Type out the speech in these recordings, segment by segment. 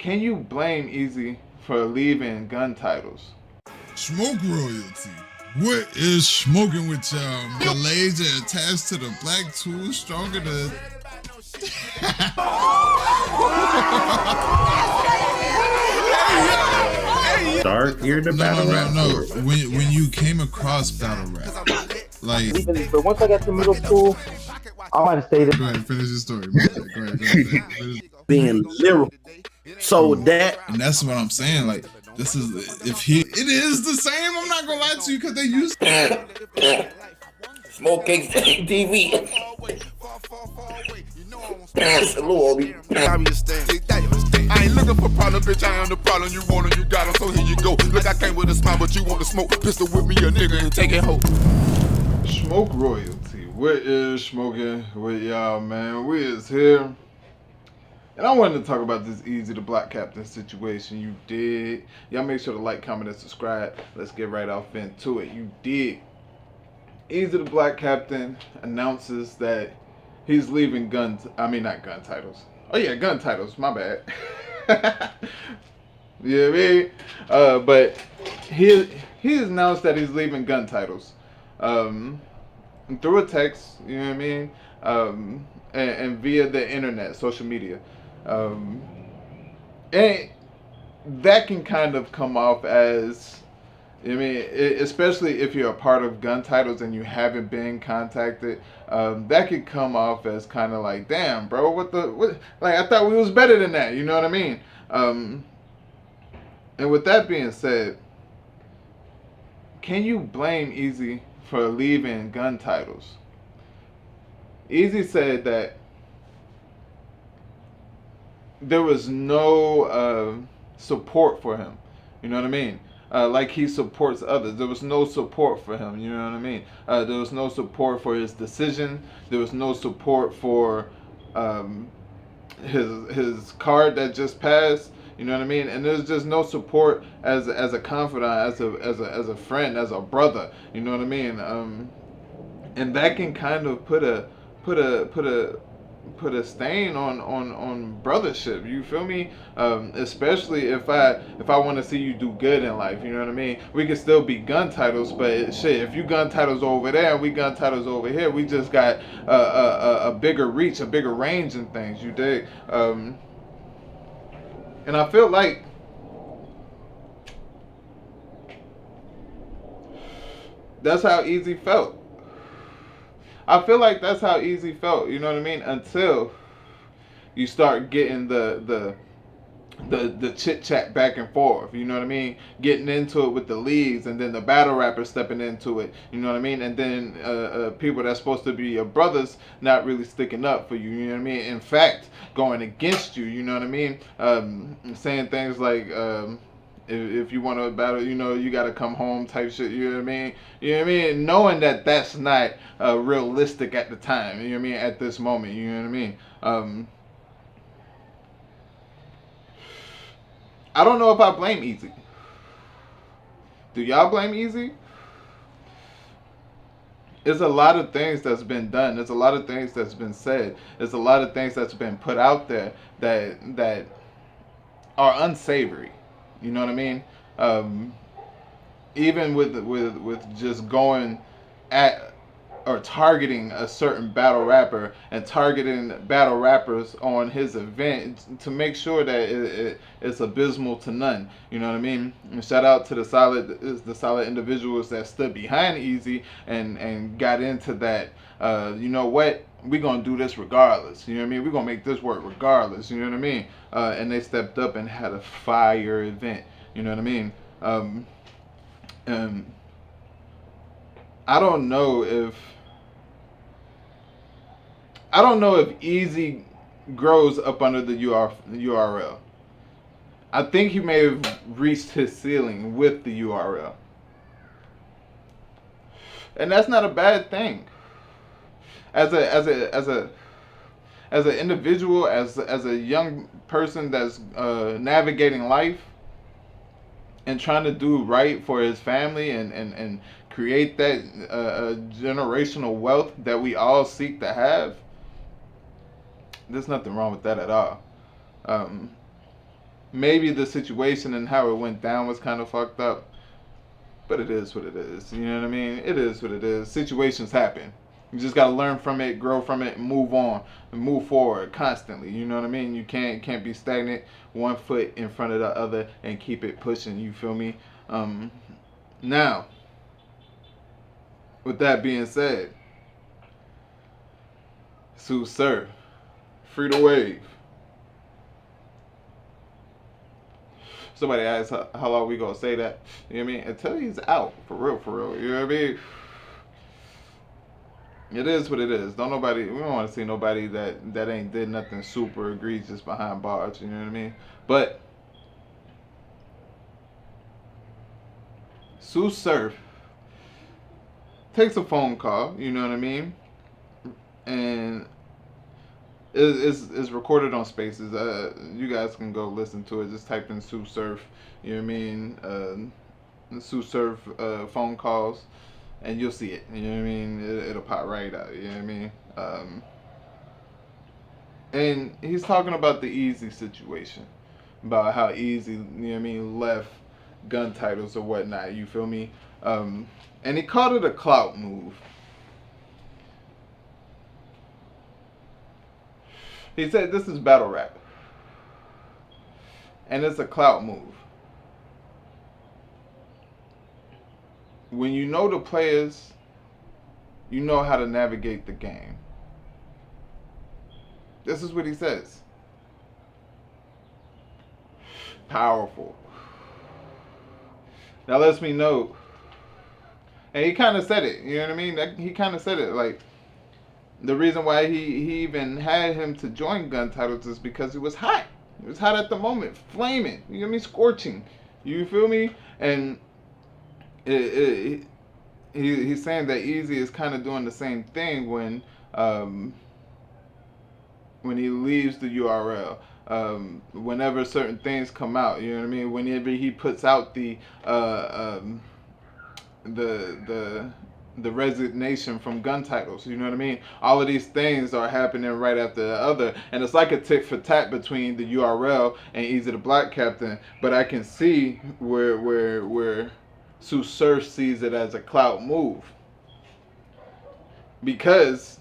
Can you blame Eazy for leaving GunTitles? Smoke royalty. What is smoking with y'all? The laser attached to the black tool stronger than... Dark, you're the battle rap. No. When you came across battle rap, like... But once I got to middle school, I might have stayed. Go ahead, finish your story. Go ahead. Being literal. So that... And that's what I'm saying, like, this is, it is the same, I'm not gonna lie to you, because they used to. Smoke cakes TV. I ain't looking for problem, bitch. I am the problem. You want it, you got it, so here you go. Look, I came with a smile, but you want to smoke. Pistol with me, a nigga, and take it home. Smoke royalty. What is smoking with y'all, man? We is here. And I wanted to talk about this Eazy the Black Captain situation. You did. Y'all make sure to like, comment, and subscribe. Let's get right off into it. You did. Eazy the Black Captain announces that he's leaving not GunTitles. Oh yeah, GunTitles, my bad. Yeah, me. But he announced that he's leaving GunTitles. Through a text, you know what I mean? And via the internet, social media. And that can kind of come off as, especially if you're a part of GunTitles and you haven't been contacted, that could come off as kind of like, damn, bro, what? Like, I thought we was better than that, you know what I mean? And with that being said, can you blame Eazy for leaving GunTitles? Eazy said that there was no support for him. You know what I mean? Like he supports others. There was no support for him. You know what I mean? There was no support for his decision. There was no support for his card that just passed. You know what I mean? And there's just no support as a confidant, as a friend, as a brother. You know what I mean? And that can kind of put a stain on brothership. You feel me? Especially if I want to see you do good in life. You know what I mean? We can still be GunTitles, but shit, if you GunTitles over there and we GunTitles over here, we just got a bigger reach, a bigger range and things. You dig? And I feel like that's how Eazy felt. I feel like that's how Eazy felt, you know what I mean? Until you start getting the chit chat back and forth, you know what I mean? Getting into it with the leagues, and then the battle rappers stepping into it, you know what I mean? And then people that's supposed to be your brothers not really sticking up for you, you know what I mean? In fact, going against you, you know what I mean? Saying things like, if you want to battle, you know, you got to come home type shit, you know what I mean? You know what I mean? Knowing that that's not realistic at the time, you know what I mean? At this moment, you know what I mean? I don't know if I blame Eazy. Do y'all blame Eazy? There's a lot of things that's been done. There's a lot of things that's been said. There's a lot of things that's been put out there that are unsavory. You know what I mean? Even with just going at or targeting a certain battle rapper and targeting battle rappers on his event to make sure that it's abysmal to none. You know what I mean? And shout out to the solid individuals that stood behind Eazy and got into that. You know what? We're going to do this regardless. You know what I mean? We're going to make this work regardless. You know what I mean? And they stepped up and had a fire event. You know what I mean? I don't know if Eazy grows up under the URL. I think he may have reached his ceiling with the URL. And that's not a bad thing. As an individual, as a young person that's navigating life and trying to do right for his family and create that generational wealth that we all seek to have, there's nothing wrong with that at all. maybe the situation and how it went down was kind of fucked up. But it is what it is. You know what I mean? It is what it is. Situations happen. You just gotta learn from it, grow from it, and move on and move forward constantly. You know what I mean? You can't be stagnant, one foot in front of the other, and keep it pushing. You feel me? Now, with that being said, Sue Surf, free to wave. Somebody asked how long we gonna say that. You know what I mean? Until he's out, for real, for real. You know what I mean? It is what it is. We don't want to see nobody that ain't did nothing super egregious behind bars. You know what I mean? But Sue Surf takes a phone call. You know what I mean? And is recorded on Spaces. You guys can go listen to it. Just type in Sue Surf. You know what I mean? Sue Surf phone calls, and you'll see it. You know what I mean? It'll pop right out. You know what I mean? And he's talking about the Eazy situation, about how Eazy, you know what I mean, left GunTitles or whatnot. You feel me? And he called it a clout move. He said this is battle rap, and it's a clout move. When you know the players, you know how to navigate the game. This is what he says. Powerful. That lets me know. And he kind of said it. You know what I mean? He kind of said it. Like, the reason why he even had him to join GunTitles is because it was hot. It was hot at the moment. Flaming. You know what I mean? Scorching. You feel me? And he's saying that Eazy is kind of doing the same thing when he leaves the URL. Whenever certain things come out, you know what I mean. Whenever he puts out the resignation from GunTitles, you know what I mean. All of these things are happening right after the other, and it's like a tit for tat between the URL and Eazy the Black Captain. But I can see where Sue Surf sees it as a clout move, because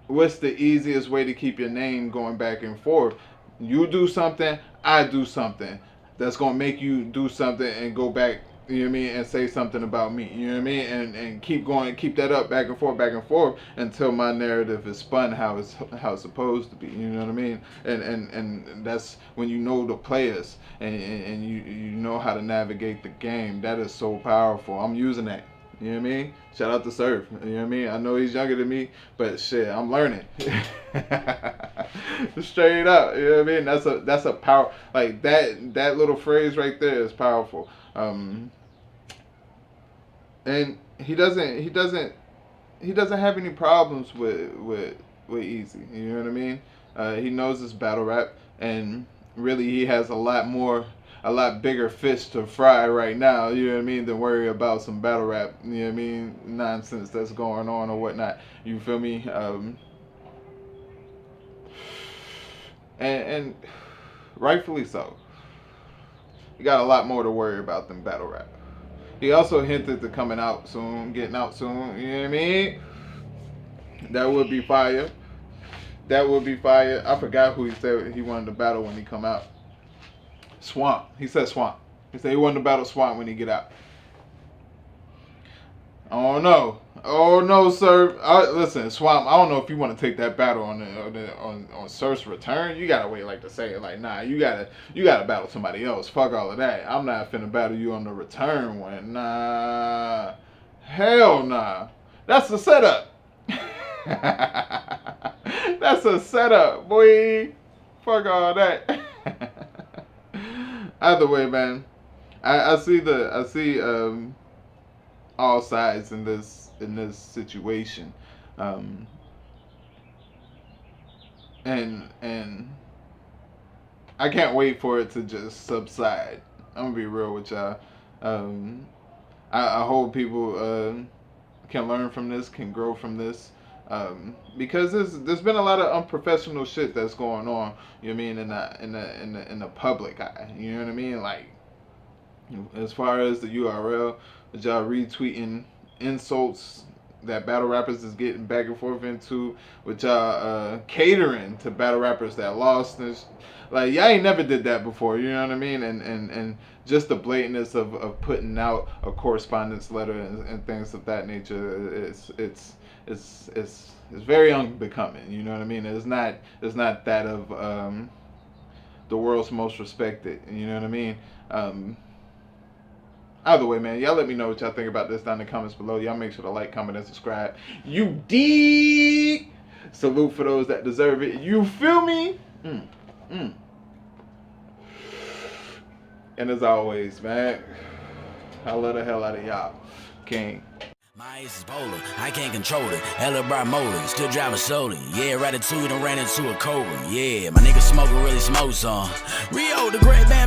what's the easiest way to keep your name going back and forth? You do something, I do something. That's gonna make you do something and go back, you know what I mean, and say something about me. You know what I mean? And keep going, keep that up back and forth until my narrative is spun how it's supposed to be. You know what I mean? And that's when you know the players and you know how to navigate the game. That is so powerful. I'm using that. You know what I mean? Shout out to Surf. You know what I mean? I know he's younger than me, but shit, I'm learning. Straight up. You know what I mean? That's a power, like that little phrase right there is powerful. And he doesn't have any problems with Eazy. You know what I mean? He knows it's battle rap, and really he has a lot bigger fish to fry right now, you know what I mean, than worry about some battle rap, you know what I mean, nonsense that's going on or whatnot. You feel me? And rightfully so. He got a lot more to worry about than battle rap. He also hinted to coming out soon, getting out soon, you know what I mean? That would be fire. That would be fire. I forgot who he said he wanted to battle when he come out. Swamp. He said Swamp. He said he wanted to battle Swamp when he get out. Oh no. Oh no, sir. Listen, Swamp, I don't know if you want to take that battle on Surf's return. You gotta wait, like, to say it. Like, nah, you gotta battle somebody else. Fuck all of that. I'm not finna battle you on the return one. Nah. Hell nah. That's a setup. That's a setup, boy. Fuck all that. Either way, man, I see all sides in this situation, and I can't wait for it to just subside. I'm gonna be real with y'all. I hope people can learn from this, can grow from this. Because there's been a lot of unprofessional shit that's going on. You know what I mean in the public eye. You know what I mean? Like as far as the URL, y'all retweeting insults that battle rappers is getting back and forth into, with y'all catering to battle rappers that lost and like y'all ain't never did that before, you know what I mean? And just the blatantness of putting out a correspondence letter and things of that nature, it's very unbecoming, you know what I mean? It's not that of the world's most respected, you know what I mean? Either way, man, y'all let me know what y'all think about this down in the comments below. Y'all make sure to like, comment, and subscribe. You dig? Salute for those that deserve it. You feel me? And as always, man, I love the hell out of y'all. King. My ace is polar, I can't control it. Hella bright motor, still driving slowly. Yeah, Ratatouille done ran into a cobra. Yeah, my nigga smoking really smoke some. Rio, the great man.